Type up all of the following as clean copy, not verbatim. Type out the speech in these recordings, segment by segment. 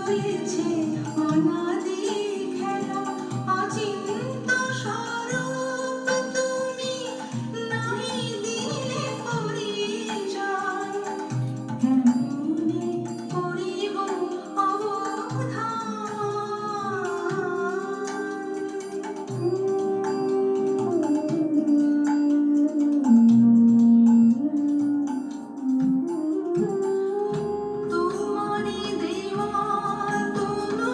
চলেছে অনাদি খেলা, অচিন্ত স্বরূপ তুমি নাহি দিলে পরিচয়, কেমনে করিব তোমারি দেওয়া তনু,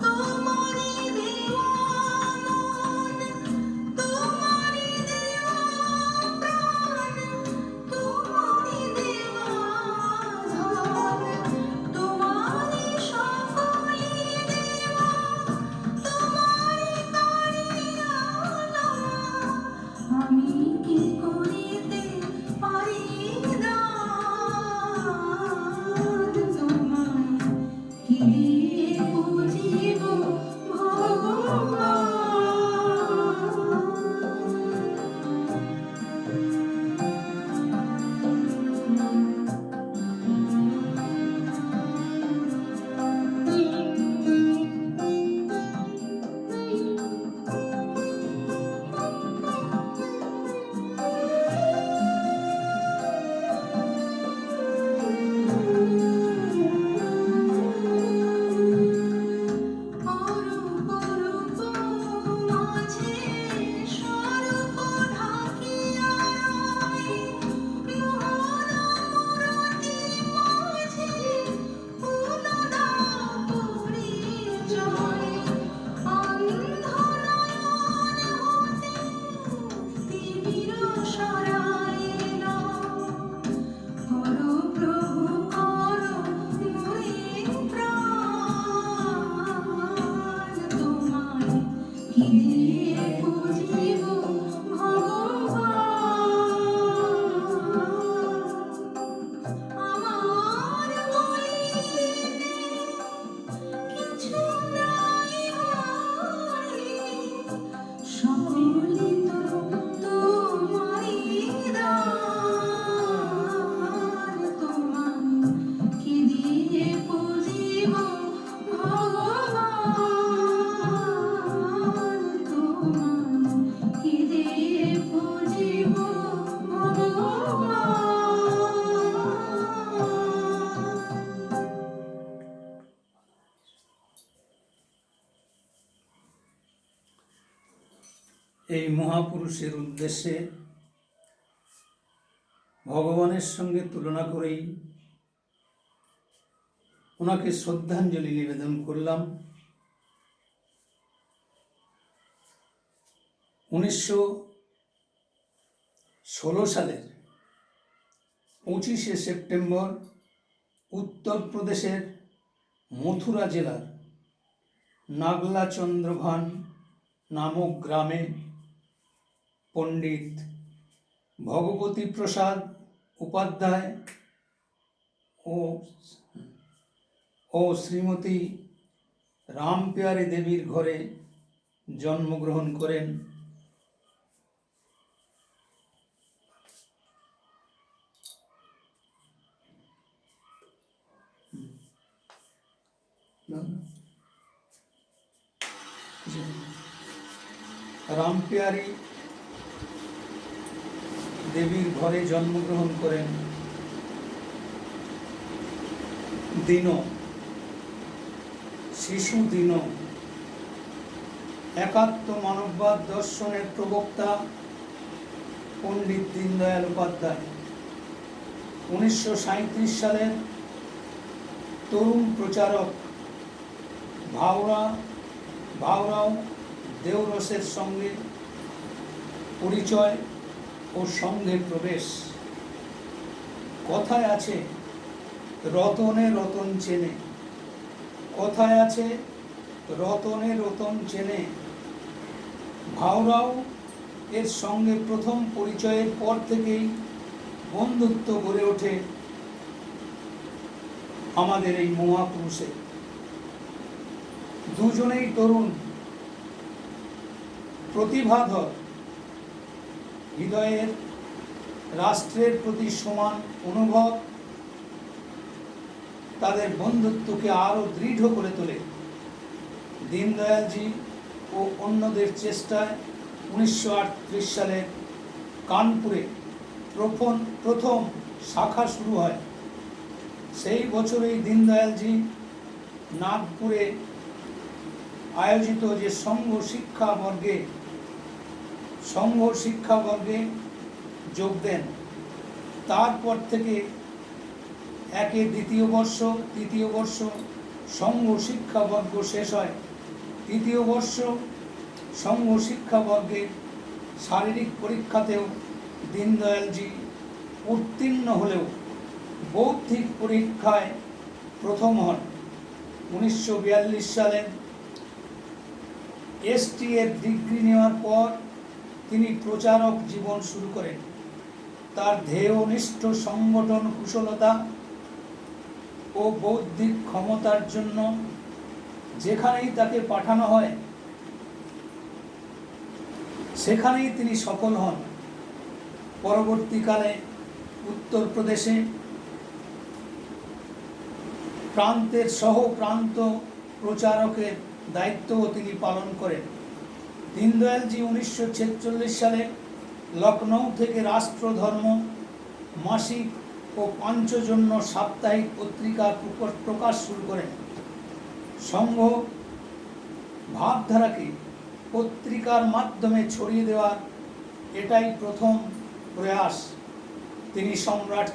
তোমারি দেওয়া মন, তোমারি দেওয়া প্রাণ, তোমারি দেওয়া ধন, তোমারি সকলি দেওয়া, তোমারি করিয়া লওয়া, আমি কি করিতে পারি দান, তোমায় কি দিয়ে বুঝিব ভগবান। অরূপ রূপ মাঝে স্বরূপ ঢাকিয়া রয়, মোহন মূরতি মাঝে পুনদা পরিচয়, অন্ধ নয়ন হতে তিমির সরাইল, করো প্রভু করো মোরে প্রাণ, তোমায় কি দিয়ে বুঝিব ভগবান। আমার বলিতে কিছু নাই হরি, সকলি তো তোমারি দান, তোমায় কি দিয়ে বুঝিব ভগবান, তোমায় কি দিয়ে বুঝিব ভগবান। এই মহাপুরুষের উদ্দেশ্যে ভগবানের সঙ্গে তুলনা করেই ওনাকে শ্রদ্ধাঞ্জলি নিবেদন করলাম। 1916 সালের 25শে সেপ্টেম্বর উত্তরপ্রদেশের মথুরা জেলার নাগলা চন্দ্রভান নামক গ্রামে পণ্ডিত ভগবতী প্রসাদ উপাধ্যায় ও শ্রীমতী রামপিয়ারি দেবীর ঘরে জন্মগ্রহণ করেন। রামপিয়ারি দেবীর ঘরে জন্মগ্রহণ করেন শিশু দীন একাত্ম মানববাদ দর্শনের প্রবক্তা পণ্ডিত দীনদয়াল উপাধ্যায় 1937 সালের তরুণ প্রচারক ভাওরাও দেওরসের সঙ্গে পরিচয় ও সঙ্গে প্রবেশ। কথায় আছে রতনে রতন চেনে, কথায় আছে রতনে রতন চেনে। ভাওরাও এর সঙ্গে প্রথম পরিচয়ের পর থেকেই বন্ধুত্ব গড়ে ওঠে আমাদের এই মহাপুরুষের। দুজনেই তরুণ, প্রতিভাধর, হৃদয়ের রাষ্ট্রের প্রতি সমান অনুভব তাদের বন্ধুত্বকে আরও দৃঢ় করে তোলে। দীনদয়ালজি ও অন্যদের চেষ্টায় 1938 সালে কানপুরে প্রথম শাখা শুরু হয়। সেই বছরেই দীনদয়ালজি নাগপুরে আয়োজিত যে সংঘ শিক্ষাবর্গে যোগ দেন। তারপর থেকে দ্বিতীয় বর্ষ, তৃতীয় বর্ষ সংঘ শিক্ষাবর্গ শেষ হয়। তৃতীয় বর্ষ সংঘ শিক্ষাবর্গের শারীরিক পরীক্ষাতেও দীনদয়ালজি উত্তীর্ণ হলেও বৌদ্ধিক পরীক্ষায় প্রথম হন। 1942 সালে ST এর ডিগ্রি নেওয়ার পর তিনি প্রচারক জীবন শুরু করেন। তার ধ্যেয়নিষ্ঠ সংগঠন কুশলতা ও বৌদ্ধিক ক্ষমতার জন্য যেখানেই তাকে পাঠানো হয় সেখানেই তিনি সফল হন। পরবর্তীকালে উত্তরপ্রদেশে প্রান্ত প্রচারকের দায়িত্বও তিনি পালন করেন। দীনদয়ালজি 1946 সালে লখনৌ থেকে রাষ্ট্রধর্ম মাসিক ও পাঞ্চজন্য সাপ্তাহিক পত্রিকা প্রকাশ শুরু করেন। সংঘ ভাবধারাকে পত্রিকার মাধ্যমে ছড়িয়ে দেওয়ার এটাই প্রথম প্রয়াস। তিনি সম্রাট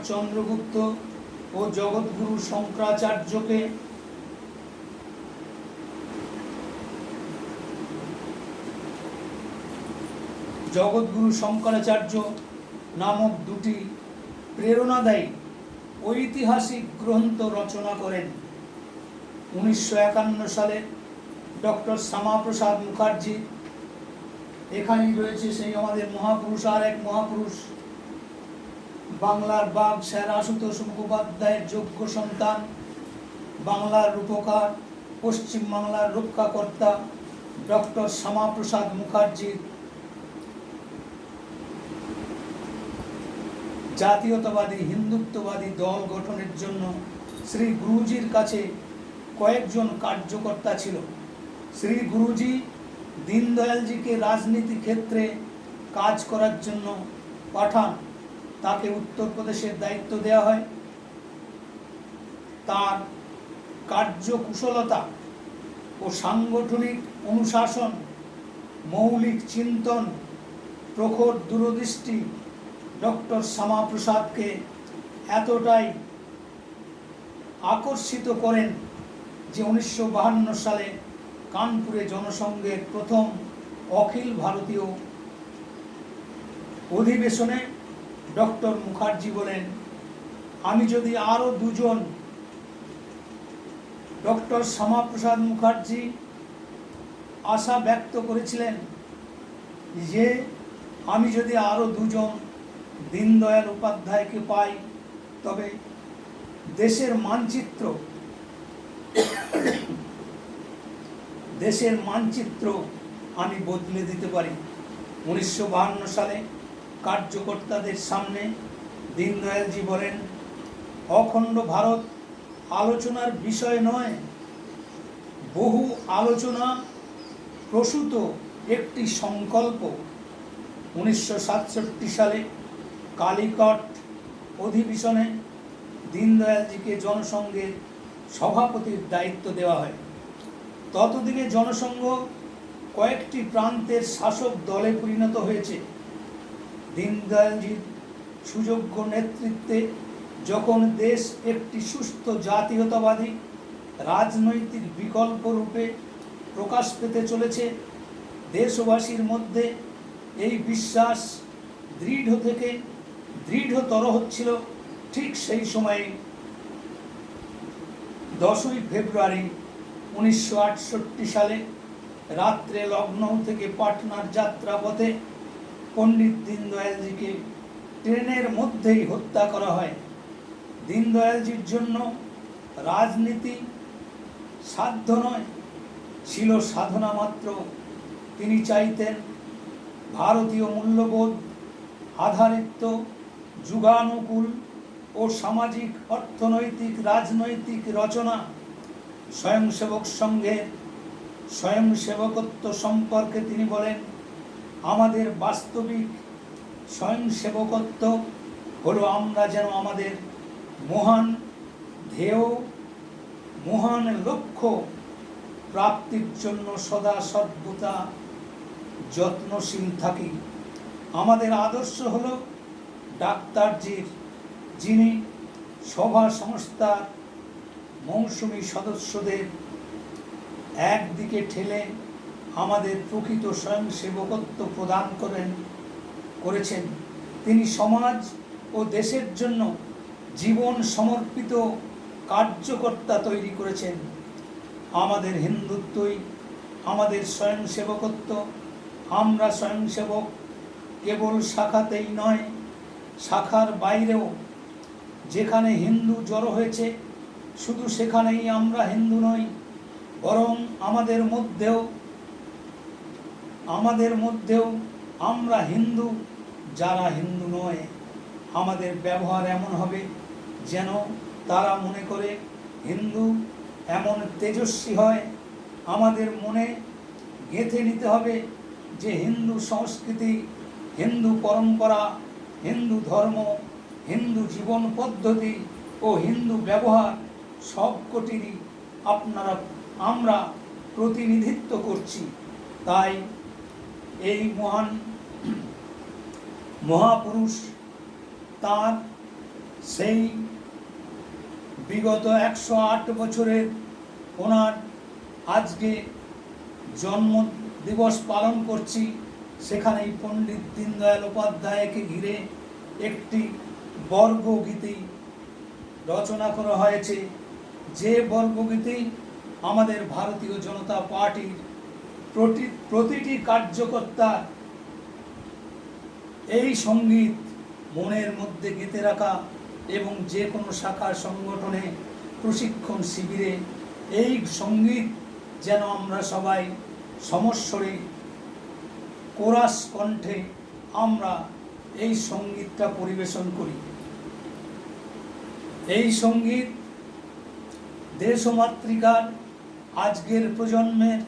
চন্দ্রগুপ্ত ও জগৎগুরু শঙ্করাচার্য নামক দুটি প্রেরণাদায়ী ঐতিহাসিক গ্রন্থ রচনা করেন। 1951 সালে ডক্টর শ্যামাপ্রসাদ মুখার্জি, এখানেই রয়েছে সেই আমাদের মহাপুরুষ, আর এক মহাপুরুষ, বাংলার বাঘ স্যার আশুতোষ মুখোপাধ্যায়ের যোগ্য সন্তান, বাংলার রূপকার, পশ্চিম বাংলার রক্ষাকর্তা ডক্টর শ্যামাপ্রসাদ মুখার্জির জাতীয়তাবাদী হিন্দুত্ববাদী দল গঠনের জন্য শ্রী গুরুজির কাছে কয়েকজন কার্যকর্তা ছিল। শ্রী গুরুজি দীনদয়ালজিকে রাজনীতি ক্ষেত্রে কাজ করার জন্য পাঠান। তাকে উত্তরপ্রদেশের দায়িত্ব দেওয়া হয়। তার কার্যকুশলতা ও সাংগঠনিক অনুশাসন, মৌলিক চিন্তন, প্রখর দূরদৃষ্টি ডক্টর শ্যামাপ্রসাদকে এতটাই আকর্ষিত করেন যে 1952 সালে কানপুরে জনসংঘের প্রথম অখিল ভারতীয় অধিবেশনে ডক্টর মুখার্জি বলেন, আমি যদি আরও দুজন, ডক্টর শ্যামাপ্রসাদ মুখার্জি আশা ব্যক্ত করেছিলেন যে আমি যদি আরও দুজন দীনদয়াল উপাধ্যায়কে পাই তবে দেশের মানচিত্র আমি বদলে দিতে পারি। 1952 সালে কার্যকর্তাদের সামনে দীনদয়ালজি বলেন, অখণ্ড ভারত আলোচনার বিষয় নয়, বহু আলোচনা প্রসূত একটি সংকল্প। 1967 সালে কালিকট অধিবেশনে দীনদয়ালজিকে জনসংঘের সভাপতির দায়িত্ব দেওয়া হয়। ততদিনে জনসংঘ কয়েকটি প্রান্তের শাসক দলে পরিণত হয়েছে। দীনদয়ালজির সুযোগ্য নেতৃত্বে যখন দেশ একটি সুস্থ জাতীয়তাবাদী রাজনৈতিক বিকল্প রূপে প্রকাশ পেতে চলেছে, দেশবাসীর মধ্যে এই বিশ্বাস দৃঢ় থেকে দৃঢ়তর হচ্ছিল, ঠিক সেই সময়ে 10ই ফেব্রুয়ারি 1968 সালে রাত্রে লখনৌ থেকে পাটনার যাত্রাপথে পণ্ডিত দীনদয়ালজিকে ট্রেনের মধ্যেই হত্যা করা হয়। দীনদয়ালজির জন্য রাজনীতি সাধ্য নয়, ছিল সাধনা মাত্র। তিনি চাইতেন ভারতীয় মূল্যবোধ আধারিত যুগানুকূল ও সামাজিক, অর্থনৈতিক, রাজনৈতিক রচনা, স্বয়ংসেবক সংঘের স্বয়ংসেবকত্ব সম্পর্কে তিনি বলেন, আমাদের বাস্তবিক স্বয়ংসেবকত্ব হলো আমরা যেন আমাদের মহান ধ্যেয়, মহান লক্ষ্য প্রাপ্তির জন্য সদা সর্বদা যত্নশীল থাকি। আমাদের আদর্শ হলো ডাক্তারজির, যিনি সভা সংস্থার মৌসুমী সদস্যদের একদিকে ঠেলে আমাদের প্রকৃত স্বয়ংসেবকত্ব প্রদান করেছেন। তিনি সমাজ ও দেশের জন্য জীবন সমর্পিত কার্যকর্তা তৈরি করেছেন। আমাদের হিন্দুত্বই আমাদের স্বয়ংসেবকত্ব। আমরা স্বয়ংসেবক কেবল শাখাতেই নয়, শাখার বাইরেও। যেখানে হিন্দু জড়ো হয়েছে শুধু সেখানেই আমরা হিন্দু নই, বরং আমাদের মধ্যেও আমরা হিন্দু। যারা হিন্দু নয়, আমাদের ব্যবহার এমন হবে যেন তারা মনে করে হিন্দু এমন তেজস্বী হয়। আমাদের মনে গেঁথে নিতে হবে যে হিন্দু সংস্কৃতি, হিন্দু পরম্পরা, হিন্দু ধর্ম, হিন্দু জীবন পদ্ধতি ও হিন্দু ব্যবহার সবকটিরই আমরা প্রতিনিধিত্ব করছি। তাই এই মহাপুরুষ তার সেই বিগত 108 বছরের ওনার আজকে জন্ম দিবস পালন করছি, সেখানেই পণ্ডিত দীনদয়াল উপাধ্যায়কে ঘিরে একটি বর্গগীতি রচনা করা হয়েছে, যে বর্গগীতি আমাদের ভারতীয় জনতা পার্টির প্রতিটি কার্যকর্তা এই সঙ্গীত মনের মধ্যে গেঁথে রাখা এবং যে কোনো শাখার সংগঠনে, প্রশিক্ষণ শিবিরে এই সঙ্গীত যেন আমরা সবাই সমস্বরে কোরাস কণ্ঠে আমরা এই সঙ্গীতটা পরিবেশন করি। এই সঙ্গীত দেশমাতৃকার আজকের প্রজন্মের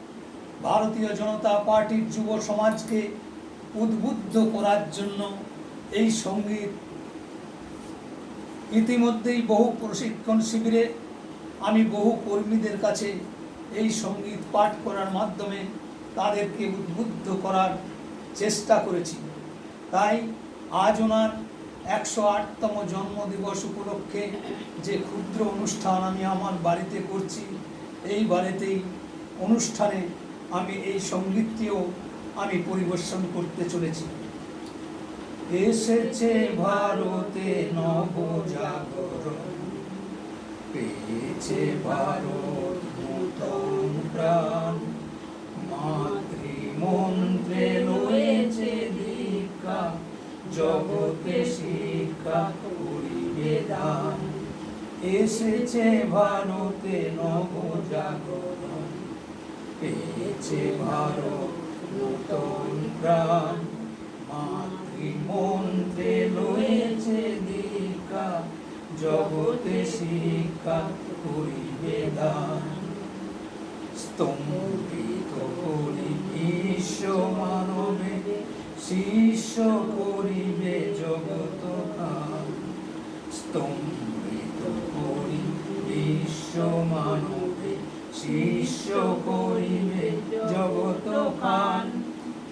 ভারতীয় জনতা পার্টির যুব সমাজকে উদ্বুদ্ধ করার জন্য এই সঙ্গীত ইতিমধ্যেই বহু প্রশিক্ষণ শিবিরে আমি বহু কর্মীদের কাছে এই সঙ্গীত পাঠ করার মাধ্যমে তাদেরকে উদ্বুদ্ধ করার চেষ্টা করেছি। তাই আজ ওনার 108তম জন্মদিবস উপলক্ষে যে ক্ষুদ্র অনুষ্ঠান আমি আমার বাড়িতে করছি, এই বাড়িতেই অনুষ্ঠানে আমি এই সঙ্গীতটিও আমি পরিবেশন করতে চলেছি। এসেছে ভারতে নবজাগরণ, পেয়েছে ভারত নূতন প্রাণ, মাতৃমন্ত্রে রয়েছে দীক্ষা, জগতে শিক্ষা করিবে দান। এসেছে ভারতে নবজাগরণ, পেয়েছে ভারত নূতন প্রাণ, মাতৃমন্ত্রে রয়েছে দীক্ষা, জগতে শিক্ষা করিবে দান। স্তম্ভিত করি বিশ্ব মানবে, শিষ্য করিবে জগৎ খান। স্তম্ভিত করি বিশ্ব মানবে, শিষ্য করিবে জগৎ খান।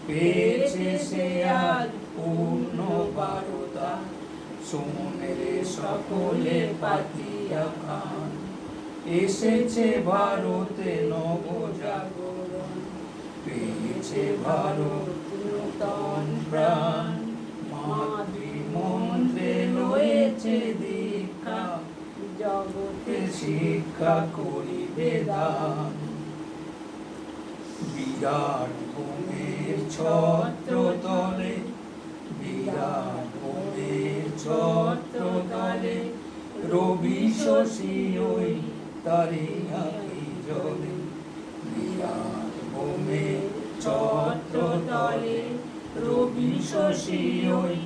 পেয়েছে সে আজ পূর্ণ বারতা, শোনে সকলে পাতিয়া খান। এসেছে ভারতে নবজাগরণ, পেয়েছে ভারত নূতন প্রাণ, মাতৃমন্ত্রে রয়েছে দীক্ষা, জগতে শিক্ষা করিবে দান। বিরাট ভূমের ছত্র তলে, বিরাট ভূমের ছত্র তলে, রবি শশী ওই তারি আঁখি জলে। বিরাট ভূমের ছত্র তলে, রবি শশী ওই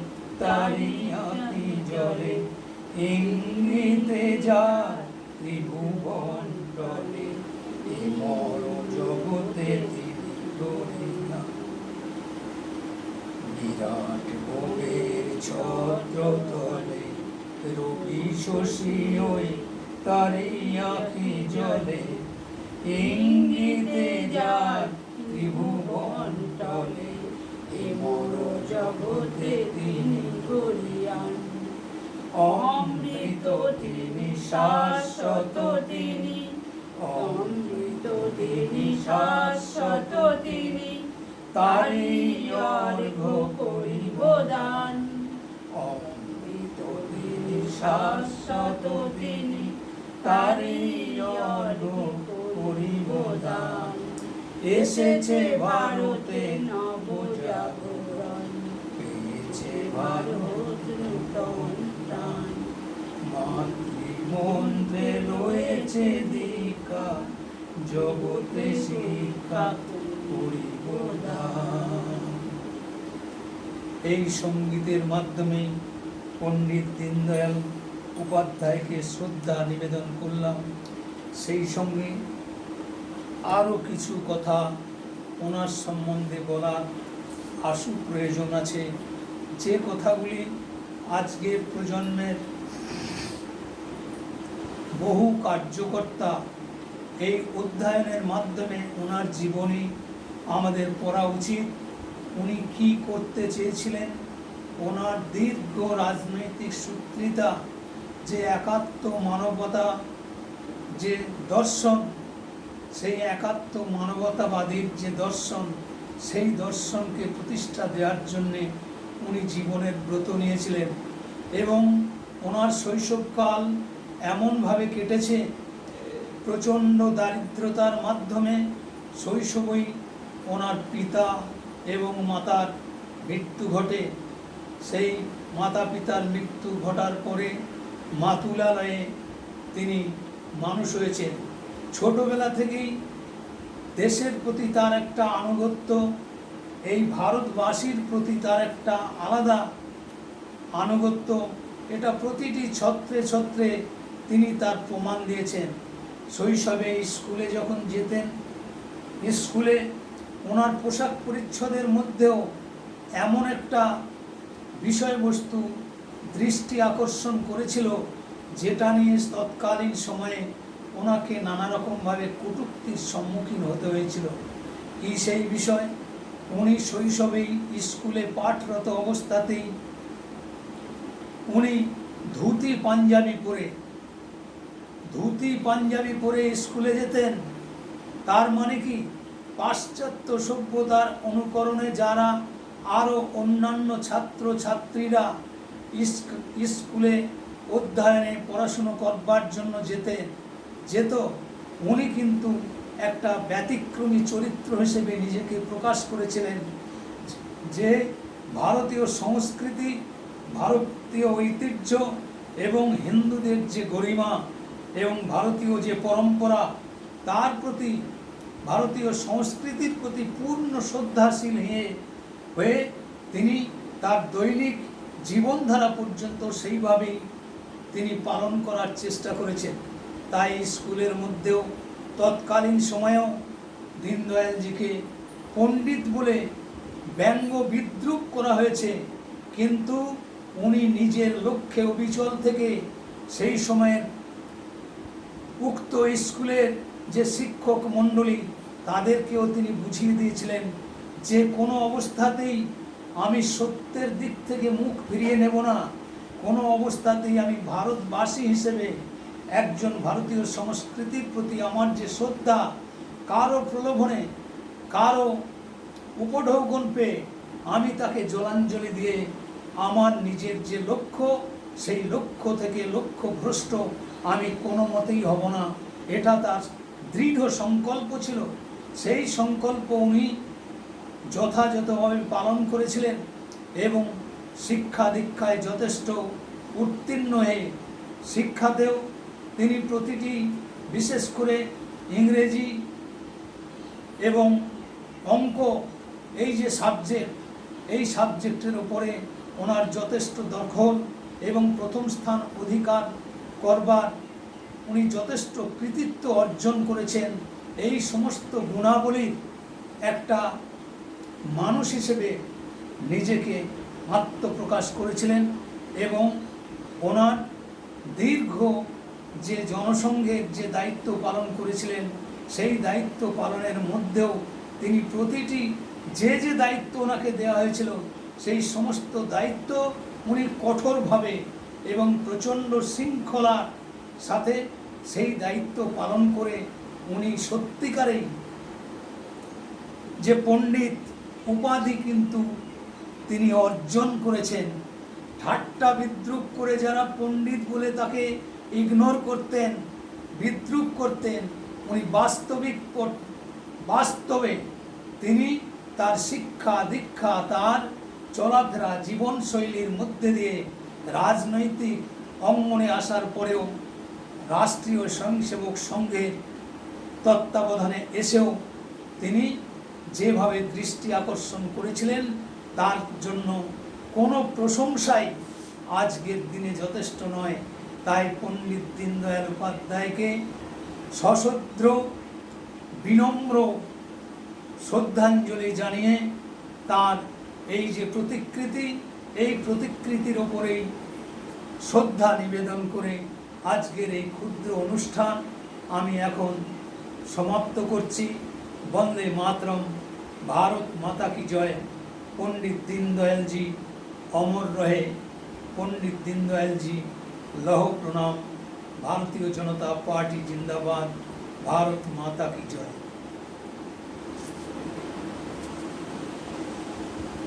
তারি আঁখি জলে। জলে ইঙ্গিতে যায় ত্রিভুবন টলে এই মর জগতে তিনি গড়িয়া বিরাট ভোগের ছত্র তলে রবি শশী ওই তারি আঁখি জলে ইঙ্গিতে যায় ত্রিভুবন টলে এই মর জগতে তিনি গড়িয়ান অমৃত তিনি শাশ্বত তিনি অমৃত তিনি শাশ্বত তিনি তারি অর্ঘ করিব দান অমৃত তিনি শাশ্বত তিনি তারি অর্ঘ করিব দান এসেছে ভারতে নবজাগরণ পেয়েছে ভারত নূতন প্রাণ মাতৃমন্ত্রে রয়েছে দীক্ষা জগতে শিক্ষা করিব দান। এই সঙ্গীতের মাধ্যমে পণ্ডিত দীনদয়াল উপাধ্যায়কে শ্রদ্ধা নিবেদন করলাম। সেই সঙ্গে আরও কিছু কথা ওনার সম্বন্ধে বলার আশু প্রয়োজন আছে, যে কথাগুলি আজকের প্রজন্মের বহু কার্যকর্তা এই অধ্যয়নের মাধ্যমে ওনার জীবনী আমাদের পড়া উচিত। উনি কি করতে চেয়েছিলেন, ওনার দীর্ঘ রাজনৈতিক সূত্রিতা, যে একাত্ম মানবতা যে দর্শন, সেই একাত্ম মানবতাবাদীর যে দর্শন, সেই দর্শনকে প্রতিষ্ঠা দেওয়ার জন্যে উনি জীবনের ব্রত নিয়েছিলেন। এবং ওনার শৈশবকাল এমনভাবে কেটেছে, প্রচণ্ড দারিদ্রতার মাধ্যমে শৈশবেই ওনার পিতা এবং মাতার মৃত্যু ঘটে। সেই মাতা পিতার মৃত্যু ঘটার পরে মাতুলালয়ে তিনি মানুষ হয়েছেন। ছোটবেলা থেকেই দেশের প্রতি তার একটা আনুগত্য, এই ভারতবাসীর প্রতি তার একটা আলাদা আনুগত্য, এটা প্রতিটি ছত্রে ছত্রে তিনি তার প্রমাণ দিয়েছেন। শৈশবে স্কুলে যখন যেতেন, স্কুলে ওনার পোশাক পরিচ্ছদের মধ্যেও এমন একটা বিষয়বস্তু দৃষ্টি আকর্ষণ করেছিল, যেটা নিয়ে তৎকালীন সময়ে ওনাকে নানা রকমভাবে কটূক্তির সম্মুখীন হতে হয়েছিল। কি সেই বিষয়? উনি শৈশবেই স্কুলে পাঠরত অবস্থাতেই উনি ধুতি পাঞ্জাবি পরে স্কুলে যেতেন। তার মানে কি, পাশ্চাত্য সভ্যতার অনুকরণে যারা আরও অন্যান্য ছাত্র ছাত্রীরা স্কুলে অধ্যয়নে পড়াশুনো করবার জন্য যেত, উনি কিন্তু একটা ব্যতিক্রমী চরিত্র হিসেবে নিজেকে প্রকাশ করেছিলেন, যে ভারতীয় সংস্কৃতি, ভারতীয় ঐতিহ্য এবং হিন্দুদের যে গরিমা এবং ভারতীয় যে পরম্পরা, তার প্রতি, ভারতীয় সংস্কৃতির প্রতি পূর্ণ শ্রদ্ধাশীল হয়ে তিনি তার দৈনিক জীবনধারা পর্যন্ত সেইভাবেই তিনি পালন করার চেষ্টা করেছেন। তাই স্কুলের মধ্যেও তৎকালীন সময়েও দীনদয়ালজিকে পণ্ডিত বলে ব্যঙ্গ বিদ্রূপ করা হয়েছে, কিন্তু উনি নিজের লক্ষ্যে অবিচল থেকে সেই সময়ের উক্ত স্কুলের যে শিক্ষক মণ্ডলী, তাদেরকেও তিনি বুঝিয়ে দিয়েছিলেন যে কোনো অবস্থাতেই আমি সত্যের দিক থেকে মুখ ফিরিয়ে নেব না, কোনো অবস্থাতেই আমি ভারতবাসী হিসেবে একজন ভারতীয় সংস্কৃতির প্রতি আমার যে শ্রদ্ধা, কারো প্রলোভনে, কারো উপঢৌকন পেয়ে আমি তাকে জলাঞ্জলি দিয়ে আমার নিজের যে লক্ষ্য, সেই লক্ষ্য থেকে লক্ষ্যভ্রষ্ট আমি কোনো মতেই হব না, এটা তার দৃঢ় সংকল্প ছিল। সেই সংকল্প উনি যথাযথভাবে পালন করেছিলেন এবং শিক্ষা দীক্ষায় যথেষ্ট উত্তীর্ণ হয়ে, শিক্ষাতেও তিনি প্রতিটি, বিশেষ করে ইংরেজি এবং অঙ্ক, এই যে সাবজেক্ট, এই সাবজেক্টের উপরে ওনার যথেষ্ট দখল এবং প্রথম স্থান অধিকার করবার উনি যথেষ্ট কৃতিত্ব অর্জন করেছেন। এই সমস্ত গুণাবলীর একটা মানুষ হিসেবে নিজেকে আত্মপ্রকাশ করেছিলেন এবং ওনার দীর্ঘ যে জনসংঘের যে দায়িত্ব পালন করেছিলেন, সেই দায়িত্ব পালনের মধ্যেও তিনি প্রতিটি যে যে দায়িত্ব ওনাকে দেওয়া হয়েছিল সেই সমস্ত দায়িত্ব উনি কঠোরভাবে এবং প্রচণ্ড শৃঙ্খলার সাথে সেই দায়িত্ব পালন করে উনি সত্যিকারেই যে পণ্ডিত উপাধি কিন্তু তিনি অর্জন করেছেন। ঠাট্টা বিদ্রুপ করে যারা পণ্ডিত বলে তাকে ইগনোর করতেন, বিদ্রুপ করতেন, উনি বাস্তবে তিনি তার শিক্ষা দীক্ষা, তার চলাফেরা, জীবনশৈলীর মধ্যে দিয়ে রাজনৈতিক অঙ্গনে আসার পরেও রাষ্ট্রীয় স্বয়ংসেবক সংঘের তত্ত্বাবধানে এসেও তিনি যেভাবে দৃষ্টি আকর্ষণ করেছিলেন তার জন্য কোনো প্রশংসাই আজকের দিনে যথেষ্ট নয়। তাই পণ্ডিত দীনদয়াল উপাধ্যায়কে সশ্রদ্ধ বিনম্র শ্রদ্ধাঞ্জলি জানিয়ে তার এই যে প্রতিকৃতি, এই প্রতিকৃতির ওপরেই শ্রদ্ধা নিবেদন করে আজকের এই ক্ষুদ্র অনুষ্ঠান আমি এখন সমাপ্ত করছি। বন্দে মাতরম, ভারত মাতা কি জয়। पंडित दीनदयाल जी अमर रहे। पंडित दीनदयाल जी लौह प्रणाम। भारतीय जनता पार्टी जिंदाबाद। भारत माता की जय।